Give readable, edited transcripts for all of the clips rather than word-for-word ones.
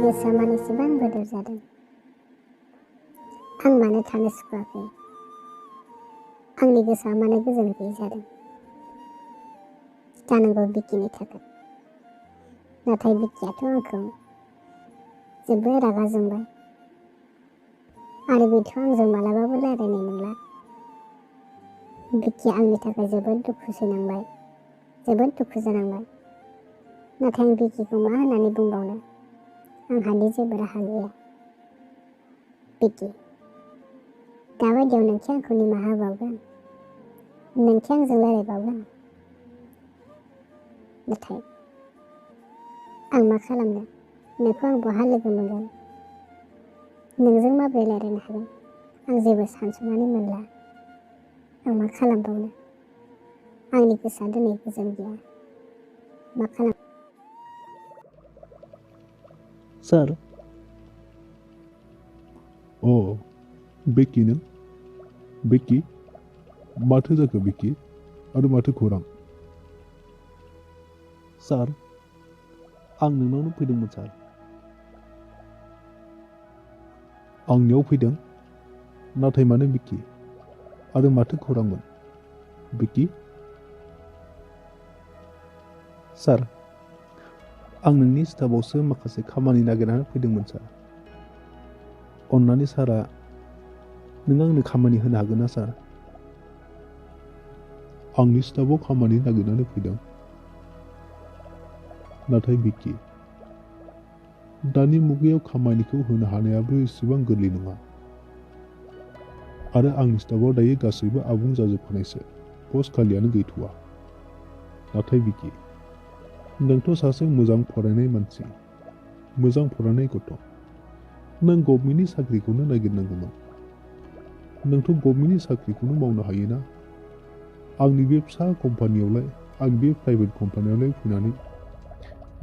गोसोआ मानो एसेबां बोदोर जादों? आं मानो थानो सुखुवाखै? आंनि गोसोआ मानो गोजोन गैयै जादों? जानांगौ बिकिनि थाखाय। नाथाय बिकियाथ' आंखौ जोबोद रागा जोंबाय आरो बेथ' आंजों मालाबाबो रायलायनाय नंला। बिकिया आंनि थाखाय जोबोद दुखु सैनांबाय, जोबोद दुखु जानांबाय। नाथाय आं बिकिखौ मा होननानै बुंबावनो? आंहादि जेबो राहा गैया। बिकि, दाबायदियाव नोंखि आंखौ निमाहा होबावगोन? नोंखि आंजों रायलायबावगोन? नाथाय आं मा खालामनो? नोंखौ आं बहा लोगो मोनगोन? नोंजों माबोरै रायलायनो हागोन? आं जेबो सानस'नानै मोनला। आं मा खालामबावनो? आंनि गोसोआ दिनै गोजोन गैया। मा खालाम? सार। बिकि नों? बिकि, माथो जाखो बिकि? आरो माथो खौरां? सार, आं नोंनावनो फैदोंमोन सार। आंनियाव फैदों? नाथाय मानो बिकि? आरो माथो खौरांमोन? बिकि? सार, आं नोंनि स्टाफआवसो माखासे खामानि नागिरनानै फैदोंमोन सार। अन्नानै सारा नों आंनो खामानि होनो हागोन ना सार? आंनि स्टाफआव खामानि नागिरनानै फैदों? नाथाय बिकि, दानि मुगायाव खामानिखौ होनो हानायाबो एसेबां गोरलै नङा। आरो आंनि स्टाफआव दायो गासैबो आबुं जाजोबखानायसो। पस्ट खालियानो गैथ'वा। नाथाय बिकि, नोंथ' सासे मोजां फरायनाय मानसि, मोजां फरायनाय गथ'। नों गभमेन्टनि साख्रिखौनो नागिरनांगौमोन। नोंथ' गभमेन्टनि साख्रिखौनो मावनो हायोना? आंनि बे फिसा कम्पानियावलाय, आं बे प्राइभेट कम्पानियावलाय फैनानै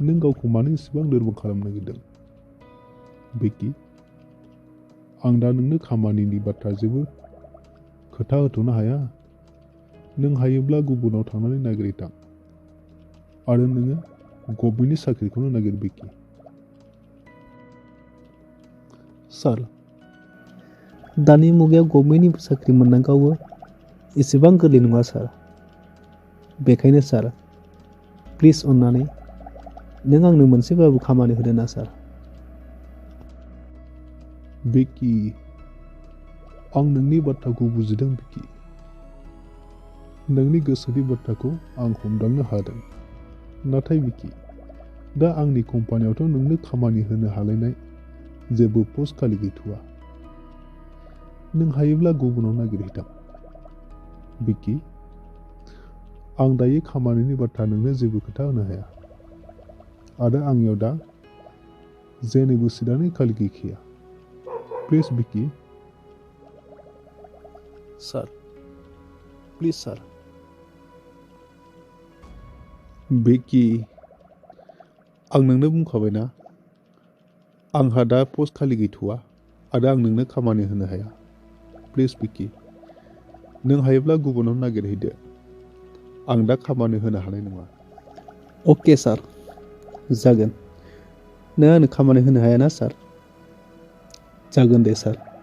नों गावखौ मानो इसेबां लोरबां खालामनो नागिरदों? बिकि, आं दा नोंनो खामानिनि बाथ्रा जेबो खोथा होथ'नो हाया। नों हायोब्ला गुबुनाव थांनानै नागिरहैथां। आरो नोङो गभमेन्टनि साख्रिखौनो नागिर बिकि। सार, दानि मुगायाव गभमेन्टनि साख्रि मोननांगौआबो एसेबां गोरलै नङा सार। बेखायनो सार, प्लिज अन्नानै नों आंनो मोनसेबाबो खामानि होदो ना सार। बिकि, आं नोंनि बाथ्राखौ बुजिदों बिकि। नोंनि गोसोनि बाथ्राखौ आं हमदांनो हादों। नाथाय बिकि, दा आंनि कम्पानियावथ' नोंनो खामानि होनो हालायनाय जेबो पस्ट खालि गैथ'वा। नों हायोब्ला गुबुनाव नागिरहैथां। बिकि, आं दायो खामानिनि बाथ्रा नोंनो जेबो खोथा होनो हाया। आरो आंनियाव दा जेनिबो सिदानो खालि गैखाया। Please Biki. सार, प्लिज सार। बिकि, आं नोंनो बुंखाबायना, आंहा दा पस्ट खालि गैथ'वा आरो आं नोंनो खामानि होनो हाया। प्लिज बिकि, नों हायोब्ला गुबुनाव नागिरहैदो। आं दा खामानि होनो हानाय नङा। अके सार, जागोन। नों आंनो खामानि होनो हाया ना सार? जागोन दे सार।